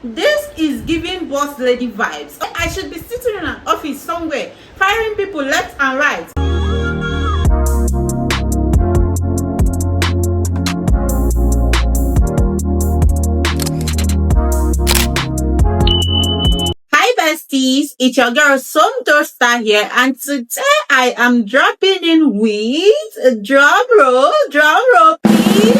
This is giving boss lady vibes. I should be sitting in an office somewhere, firing people left and right. Hi besties, it's your girl Somto Starr here, and today I am dropping in with drum roll please.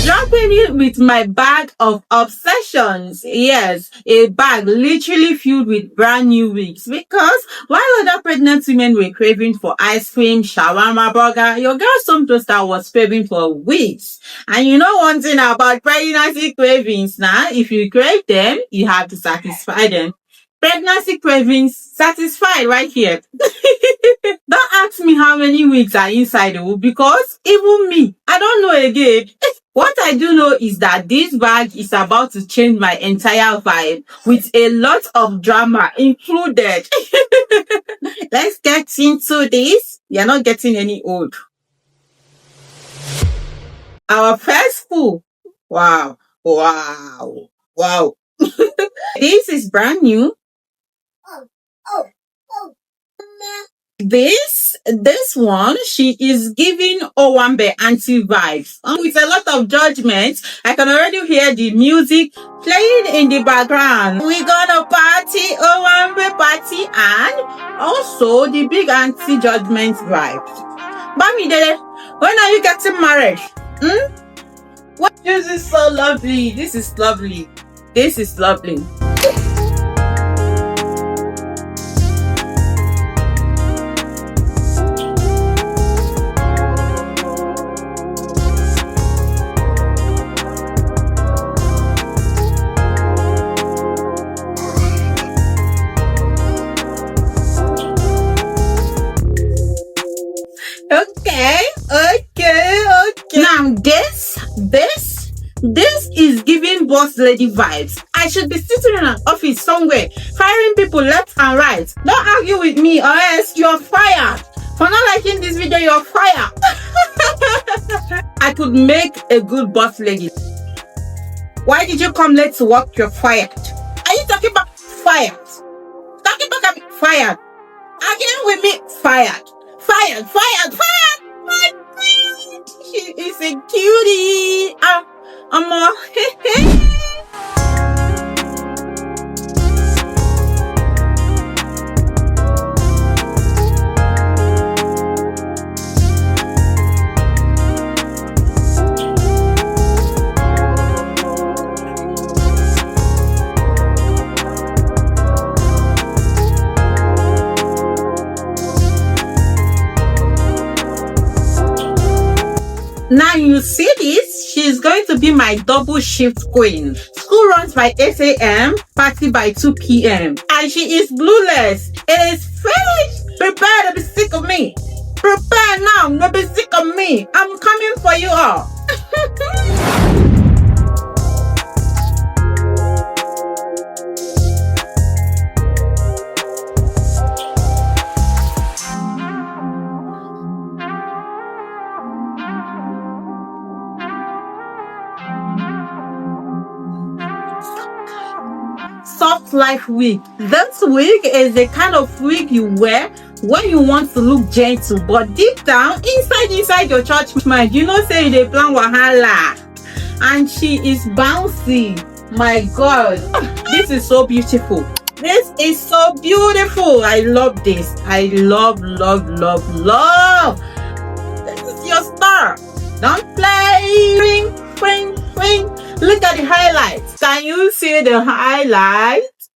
Dropping in with my bag of obsessions. Yes, a bag literally filled with brand new wigs. Because while other pregnant women were craving for ice cream, shawarma, burger, your girl Somto Starr was craving for wigs. And you know one thing about pregnancy cravings now, if you crave them, you have to satisfy them. Pregnancy cravings satisfied right here. Don't ask me how many wigs are inside though, because even me, I don't know again. What I do know is that this bag is about to change my entire vibe with a lot of drama included. Let's get into this. You're not getting any old. Our first food. Wow. This is brand new. This one, she is giving Owambe Auntie vibes. With a lot of judgment, I can already hear the music playing in the background. We gonna party, Owambe party, and also the big auntie judgment vibes. Bamidele, when are you getting married? What? This is so lovely. This is lovely. This is lovely. Okay. Now this is giving boss lady vibes. I should be sitting in an office somewhere, firing people left and right. Don't argue with me or else you're fired. For not liking this video, you're fired. I could make a good boss lady. Why did you come late to work? You're fired. Are you talking about fired? Talking about fired. Again with me, fired. Fired. She is a cutie. Now you see this, she's going to be my double shift queen. School runs by 8 a.m., party by 2 p.m. And she is blueless. It is finished. Prepare to be sick of me. Prepare now to be sick of me. I'm coming for you all. Soft life wig. This wig is the kind of wig you wear when you want to look gentle, but deep down inside your church mind, you know say they plan wahala. And she is bouncy. My god, this is so beautiful. This is so beautiful. I love this. I love. This is your star. Don't play. Ring. Look at the highlights. Can you see the highlights?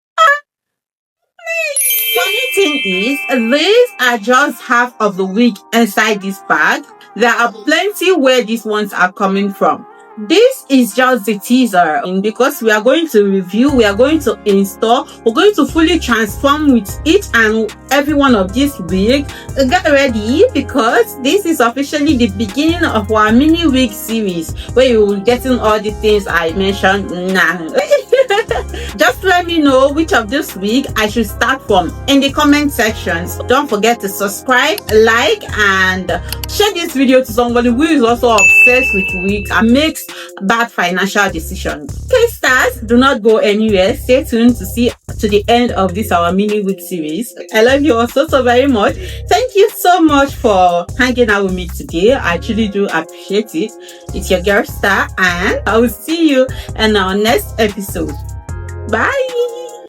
Funny thing is, these are just half of the wig inside this bag. There are plenty where these ones are coming from. This is just the teaser, because we are going to review, we are going to install, we're going to fully transform with each and every one of these wigs. Get ready, because this is officially the beginning of our mini wig series, where you will be getting all the things I mentioned now. Just let me know which of this wig I should start from in the comment sections. Don't forget to subscribe, like, and share this video to somebody who is also obsessed with wigs and makes bad financial decisions. Okay, stars, do not go anywhere. Stay tuned to see to the end of this our mini wig series. I love you all so very much. Thank you so much for hanging out with me today. I truly do appreciate it. It's your girl Star, and I will see you in our next episode. Bye.